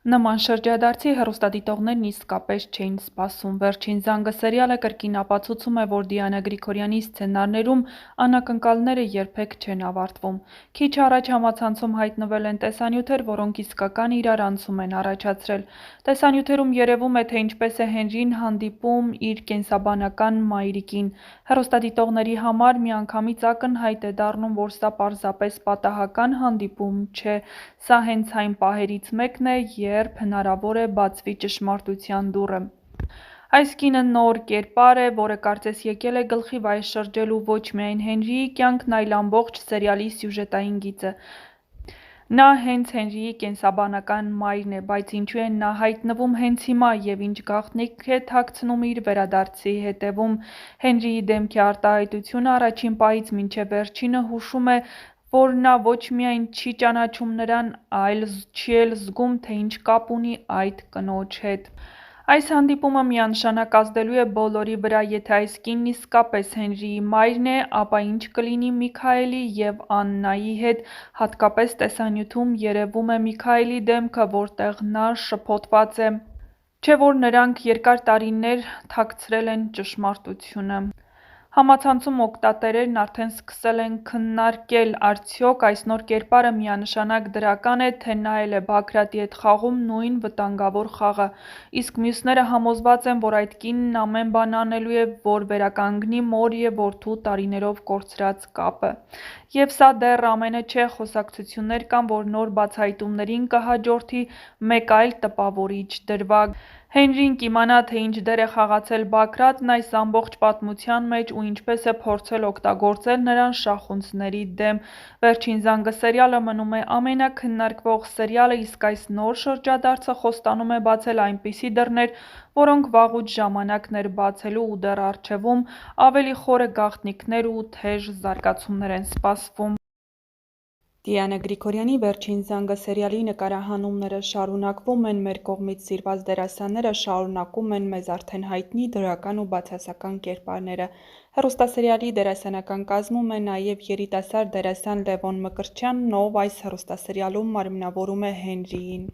Նման շրջադարձի հեռուստադիտողներն իսկապես չէին սպասում։ Վերջին զանգը սերիալը կրկին ապացուցում է, որ Դիանա Գրիգորյանի սցենարներում անակնկալները երբեք չեն ավարտվում։ Քիչ առաջ համացանցում հայտնվել են տեսանյութեր, որոնք իսկական իրարանցում են առաջացրել։ Տեսանյութերում երևում է, թե ինչպես է Հենրին հանդիպում իր կենսաբանական մայրիկին։ Հեռուստադիտողների համար միանգամից ակնհայտ է դառնում, որ սա պարզապես պատահական հանդիպում չէ։ Սա հենց այն պահերից մեկն է, երբ հնարավոր է բացվի ճշմարտության դուռը։ Այս կինը նոր կերպար է, որը կարծես եկել է գլխի վայր շրջելու ոչ միայն Հենրիի կյանքն, այլ ամբողջ սերիալի սյուժետային գիծը։ Նա հենց Հենրիի կենսաբանական մայրն է, բայց ինչու է նա հայտնվում հենց հիմա և ինչ գաղտնիք է թաքցնում իր վերադարձի հետևում։ Հենրիի դեմքի արտահայտությունը առաջին պահից մինչև վերջինը հուշում է, որ նա ոչ միայն չի ճանաչում նրան, այլ չի էլ զգում, թե ինչ կապ ունի այդ կնոջ հետ։ Այս հանդիպումը միանշանակ ազդելու է բոլորի վրա։ Եթե այս կինն իսկապես Հենրիի մայրն է, ապա ինչ կլինի Միքայելի և Աննայի հետ։ Հատկապես տեսանյութում երևում է Միքայելի դեմքը, որտեղ նա շփոթված է։ Չէ՞ որ նրանք երկար տարիներ թաքցրել են ճշմարտությունը։ Համացանցում օգտատերերն արդեն սկսել են քննարկել՝ արդյոք այս նոր կերպարը միանշանակ դրական է, թե նա էլ է Բագրատի հետ խաղում նույն վտանգավոր խաղը։ Իսկ մյուսները համոզված են, որ այդ կինն ամեն բան անելու է, որ վերականգնի մոր և որդու տարիներով կորցրած կապը։ Եվ սա դեռ ամենը չէ, խոսակցություններ կան, որ նոր բացահայտումներին կհաջորդի մեկ այլ տպավորիչ դրվագ։ Հենրին կիմանա, թե ինչ դեր է խաղացել Բագրատն այս ամբողջ պատմության մեջ ու ինչպես է փորձել օգտագործել նրան շախունցների դեմ։ Վերջին զանգը սերիալը մնում է ամենաքննարկվող սերիալը, իսկ այս նոր շրջադարձը խոստանում է բացել այնպիսի դռներ, որոնք վաղուց ժամանակն էր բացելու, ու դեռ առջևում ավելի խորը գաղտնիքներ ու թեժ զարգացումներ են սպասվում։ Դիանա Գրիգորյանի «Վերջին զանգը» սերիալի նկարահանումները շարունակվում են, մեր կողմից սիրված դերասանները շարունակում են մեզ արդեն հայտնի դրական ու բացասական կերպարները։ Հեռուստասերիալի դերասանական կազմում է նաև երիտասարդ դերասան Լևոն Մկրտչյանն, ով այս հեռուստասերիալում մարմնավորում է Հենրիին։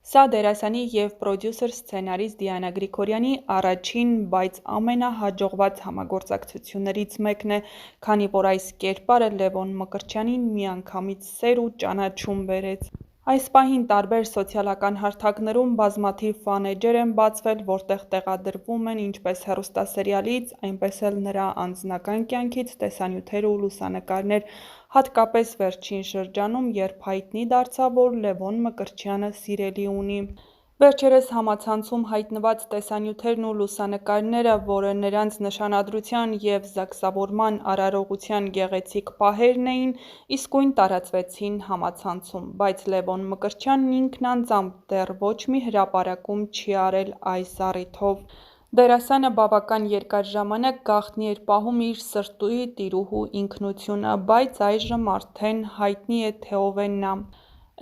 Սա դերասանի և պրոդյուսեր սցենարիստ Դիանա Գրիգորյանի առաջին, բայց ամենահաջողված համագործակցություններից մեկն է, քանի որ այս կերպարը Լևոն Մկրտչյանին միանգամից սեր ու ճանաչում բերեց։ Այս պահին տարբեր սոցիալական հարթակներում բազմաթիվ ֆանէջեր են բացվել, որտեղ տեղադրվում են ինչպես հեռուստասերիալից, այնպես էլ նրա անձնական կյանքից տեսանյութեր ու լուսանկարներ, հատկապես վերջին շրջանում, երբ հայտնի դարձավ, որ Լևոն Մկրտչյանը սիրելի ունի։ Վերջերս համացանցում հայտնված տեսանյութերն ու լուսանկարները, որը նրանց նշանադրության և զգացավորման արարողության գեղեցիկ պահերն էին, իսկույն տարածվեցին համացանցում, բայց Լևոն Մկրտչյանն ինքն անձամբ դեռ ոչ մի հրապարակում չի արել այս առիթով։ Դերասանը բավական երկար ժամանակ գաղտնի էր պահում իր սրտի տիրուհու ինքնությունը, բայց այժմ արդեն հայտնի է, թե ով է նա։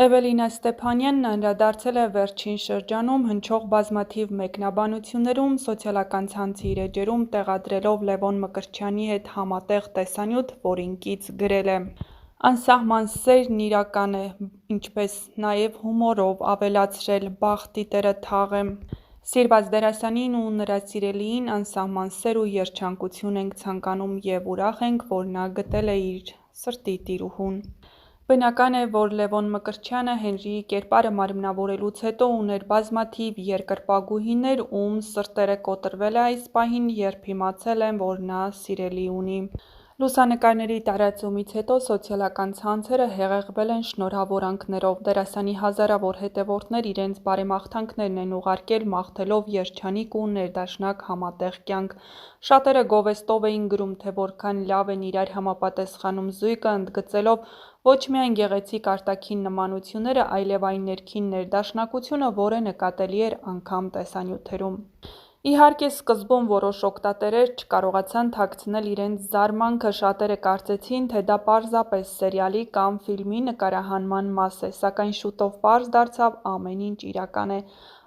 Էվելինա Ստեփանյանն անդրադարձել է վերջին շրջանում հնչող բազմաթիվ մեկնաբանություններում, սոցիալական ցանցի իր էջերում տեղադրելով Լևոն Մկրտչյանի հետ համատեղ տեսանյութ, որին կից գրել է. «Անսահման սերն իրական է, ինչպես նաև հումորով ավելացրել, բախտի տերը թաղեմ։ Սիրված դերասանին ու նրա սիրելիին անսահման սեր ու երջանկություն ենք ցանկանում և ուրախ ենք, որ նա գտել է իր սրտի տիրուհուն»։ Բնական է, որ Լևոն Մկրտչյանը Հենրիի կերպարը մարմնավորելուց հետո ուներ բազմաթիվ երկրպագուհիներ, ում սրտերը կոտրվել է այս պահին, երբ իմացել են, որ նա սիրելի ունի։ Լուսանկարների տարածումից հետո սոցիալական ցանցերը հեղեղվել են շնորհավորանքներով։ Դերասանի հազարավոր հետևորդներ իրենց բարեմաղթանքներն են ուղարկել, մաղթելով երջանիկ ու ներդաշնակ համատեղ կյանք։ Շատերը գովեստով էին գրում, թե որքան լավ են իրար համապատասխանում զույգը, ընդգծելով ոչ միայն գեղեցիկ արտաքին նմանությունները, այլև այն ներքին ներդաշնակությունը, որը նկատելի էր անգամ տեսանյութերում։ Իհարկե, սկզբում որոշ օգտատերեր չկարողացան թաքցնել իրենց զարմանքը, շատերը կարծեցին, թե դա պարզապես սերիալի կամ ֆիլմի նկարահանման մաս է, սակայն շուտով պարզ դարձավ ամեն ինչ իրական է։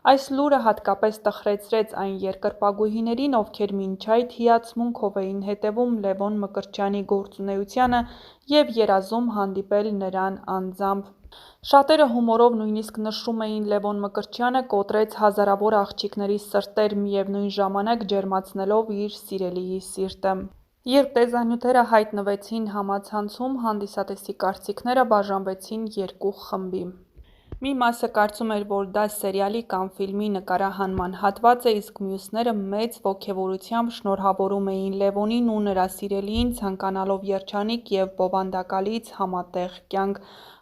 Այս լուրը հատկապես տխրեցրեց այն երկրպագուհիներին, ովքեր մինչ այդ հիացմունքով էին հետևում Լևոն Մկրտչյանի գործունեությանը և երազում հանդիպել նրան անձամբ։ Շատերը հումորով նույնիսկ նշում էին Լևոն Մկրտչյանը կոտրեց հազարավոր աղջիկների սրտեր, միևնույն ժամանակ ջերմացնելով իր սիրելիի սիրտը։ Երբ տեսանյութերը հայտնվեցին համացանցում, հանդիսատեսի կարծիքները բաժանվեցին երկու խմբի։ Մի մասը կարծում էր, որ դա սերիալի կամ ֆիլմի նկարահանման հատված է, իսկ մյուսները մեծ ոգևորությամբ շնորհավորում էին Լևոնին ու նրա սիրելիին, ցանկանալով երջանիկ և բովանդակալից համատեղ կյանք։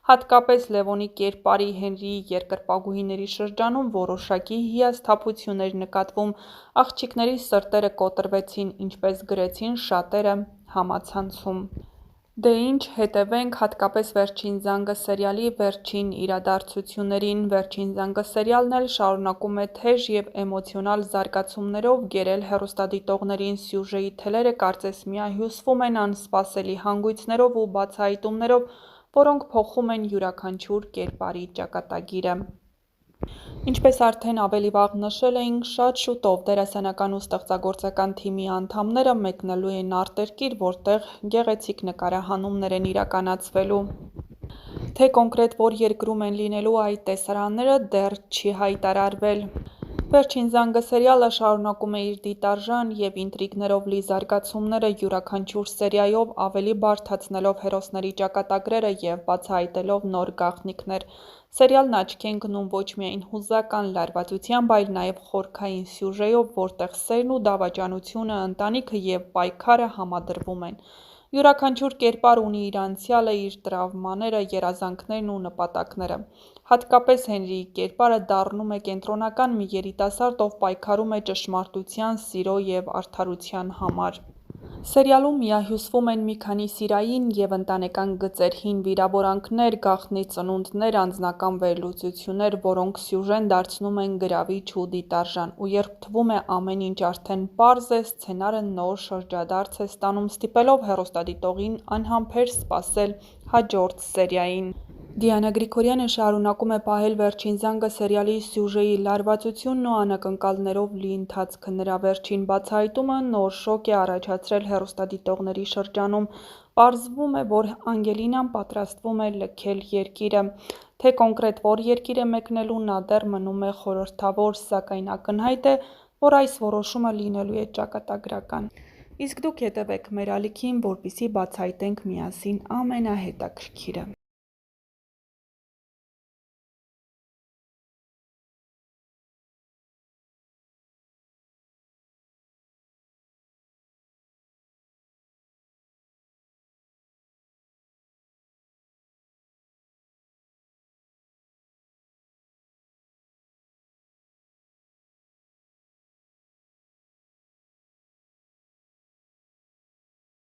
Հատկապես Լևոնի կերպարի, Հենրիի երկրպագուհիների շրջանում որոշակի հիասթափություն էր նկատվում, աղջիկների սրտերը կոտրվեցին, ինչպես գրեցին շատերը համացանցում։ Դե ինչ, հետևենք հատկապես «Վերջին զանգը» սերիալի վերջին իրադարձություններին։ «Վերջին զանգը» սերիալն էլ շարունակում է թեժ և էմոցիոնալ զարգացումներով գերել հեռուստադիտողներին։ Սյուժեի թելերը կարծես միահյուսվում են անսպասելի հանգույցներով ու բացահայտումներով, որոնք փոխում են յուրաքանչյուր կերպարի ճակատագիրը։ Ինչպես արդեն ավելի վաղ նշել էինք, շատ շուտով դերասանական ու ստեղծագործական թիմի անդամները մեկնելու են արտերկիր, որտեղ գեղեցիկ նկարահանումներ են իրականացվելու։ Թե կոնկրետ որ երկրում են լինելու այդ տեսարանները, դեռ չի հայտարարվել։ «Վերջին զանգը» սերիալը շարունակում է իր դիտարժան և ինտրիգներով լի զարգացումները, յուրաքանչյուր սերիայով ավելի բարդացնելով հերոսների ճակատագրերը և բացահայտելով նոր գաղտնիքներ։ Սերիալն աչքի է ընկնում ոչ միայն հուզական լարվածությամբ, այլ նաև խորքային սյուժեով, որտեղ սերն ու դավաճանությունը, ընտանիքը և պայքարը համադրվում են։ Յուրաքանչյուր կերպար ունի իր անցյալը, իր տրավմաները, երազանքներն ու նպատակները։ Հատկապես Հենրիի կերպարը դառնում է կենտրոնական մի երիտասարդ, ով պայքարում է ճշմարտության, սիրո և արդարության համար։ Սերիալում միահյուսվում են մի քանի սիրային և ընտանեկան գծեր, հին վիրավորանքներ, գաղտնի ծնունդներ, անձնական վերլուծություններ, որոնք սյուժեն դարձնում են գրավիչ ու դիտարժան։ Ու երբ թվում է ամեն ինչ արդեն պարզ է, սցենարը նոր շրջադարձ է ստանում, ստիպելով հեռուստադիտողին անհամբեր սպասել հաջորդ սերիային։ Դիանա Գրիգորյանը շարունակում է պահել «Վերջին զանգը» սերիալի սյուժեի լարվածությունն ու անակնկալներով լի ընթացքը։ Նրա վերջին բացահայտումը նոր շոկ է առաջացրել հեռուստադիտողների շրջանում։ Պարզվում է, որ Անգելինան պատրաստվում է լքել երկիրը։ Թե կոնկրետ որ երկիր է մեկնելու, նա դեռ մնում է խորհրդավոր, սակայն ակնհայտ է, որ այս որոշումը լինելու է ճակատագրական։ Իսկ դուք հետևեք մեր ալիքին, որպեսզի բացահայտենք միասին ամենահետաքրքիրը։